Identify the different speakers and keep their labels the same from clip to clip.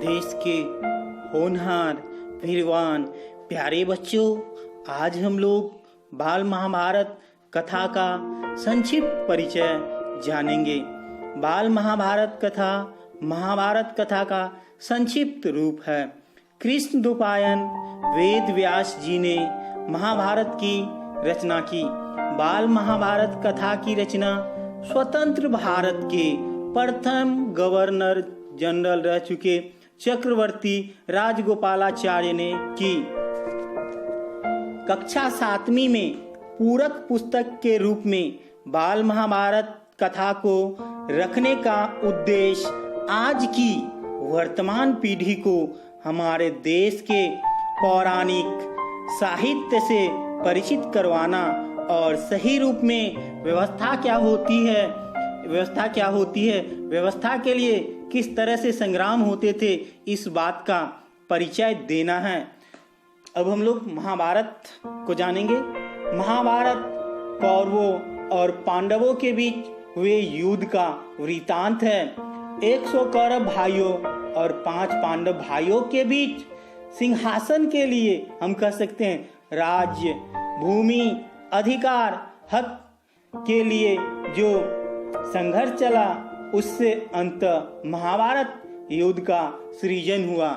Speaker 1: देश के होनहार वीरवान प्यारे बच्चों, आज हम लोग बाल महाभारत कथा का संक्षिप्त परिचय जानेंगे। बाल महाभारत कथा महाभारत कथा का संक्षिप्त रूप है। कृष्ण द्वैपायन वेद व्यास जी ने महाभारत की रचना की। बाल महाभारत कथा की रचना स्वतंत्र भारत के प्रथम गवर्नर जनरल रह चुके चक्रवर्ती राजगोपालाचार्य ने की। कक्षा 7वीं में पूरक पुस्तक के रूप में बाल महाभारत कथा को रखने का उद्देश्य आज की वर्तमान पीढ़ी को हमारे देश के पौराणिक साहित्य से परिचित करवाना और सही रूप में व्यवस्था क्या के लिए किस तरह से संग्राम होते थे, इस बात का परिचय देना है। अब हम लोग महाभारत को जानेंगे। महाभारत कौरवों और पांडवों के बीच हुए युद्ध का वृतांत है। 100 कौरव भाइयों और 5 पांडव भाइयों के बीच सिंहासन के लिए हम कह सकते हैं राज्य, भूमि, अधिकार, हक के लिए जो संघर्ष चला, उससे अंत महाभारत युद्ध का सृजन हुआ।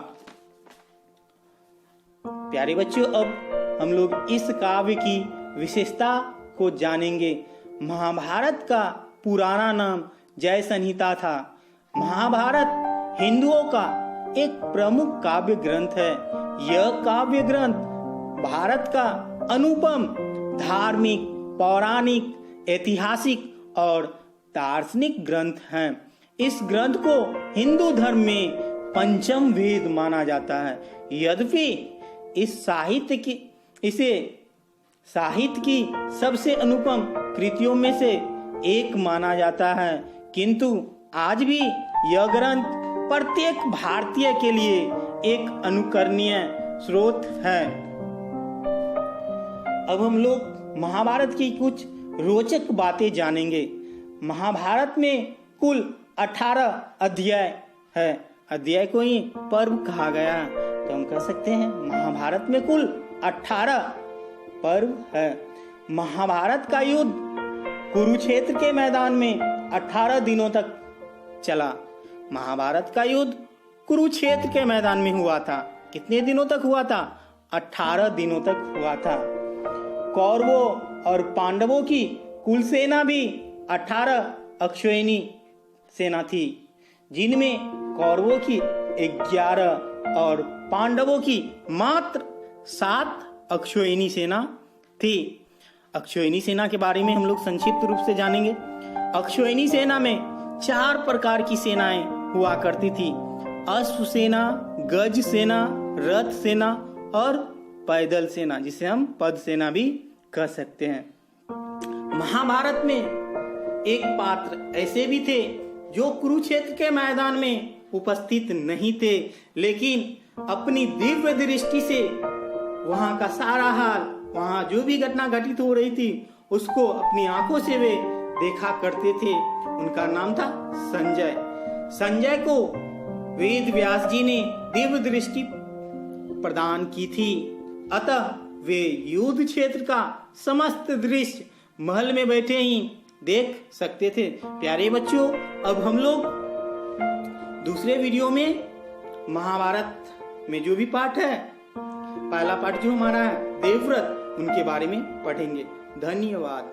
Speaker 1: प्यारे बच्चों, अब हम लोग इस काव्य की विशेषता को जानेंगे। महाभारत का पुराना नाम जय संहिता था। महाभारत हिंदुओं का एक प्रमुख काव्य ग्रंथ है। यह काव्य ग्रंथ भारत का अनुपम धार्मिक, पौराणिक, ऐतिहासिक और दार्शनिक ग्रंथ है। इस ग्रंथ को हिंदू धर्म में पंचम वेद माना जाता है। यद्यपि इसे साहित्य की सबसे अनुपम कृतियों में से एक माना जाता है, किंतु आज भी यह ग्रंथ प्रत्येक भारतीय के लिए एक अनुकरणीय स्रोत है। अब हम लोग महाभारत की कुछ रोचक बातें जानेंगे। महाभारत में कुल 18 अध्याय है। अध्याय को ही पर्व कहा गया है, तो हम कह सकते हैं महाभारत में कुल 18 पर्व है। महाभारत का युद्ध कुरुक्षेत्र के मैदान में 18 दिनों तक चला। महाभारत का युद्ध कुरुक्षेत्र के मैदान में हुआ था। कितने दिनों तक हुआ था? 18 दिनों तक हुआ था। कौरवों और पांडवों की कुल सेना भी 18 अक्षौहिणी सेना थी, जिनमें कौरवों की 11 और पांडवों की मात्र 7 अक्षौहिणी सेना थी। अक्षौहिणी सेना के बारे में हम लोग संक्षिप्त रूप से जानेंगे। अक्षौहिणी सेना में 4 प्रकार की सेनाएं हुआ करती थी: अश्व सेना, गज सेना, रथ सेना और पैदल सेना, जिसे हम पद सेना भी कह सकते हैं। महाभारत में एक पात्र ऐसे भी थे जो कुरुक्षेत्र के मैदान में उपस्थित नहीं थे, लेकिन अपनी दिव्य दृष्टि से वहां का सारा हाल, वहां जो भी घटना घटित हो रही थी, उसको अपनी आंखों से वे देखा करते थे। उनका नाम था संजय। संजय को वेद व्यास जी ने दिव्य दृष्टि प्रदान की थी, अतः वे युद्ध क्षेत्र का समस्त दृश्य महल में बैठे ही देख सकते थे। प्यारे बच्चों, अब हम लोग दूसरे वीडियो में महाभारत में जो भी पाठ है, पहला पाठ जो हमारा है देवव्रत, उनके बारे में पढ़ेंगे। धन्यवाद।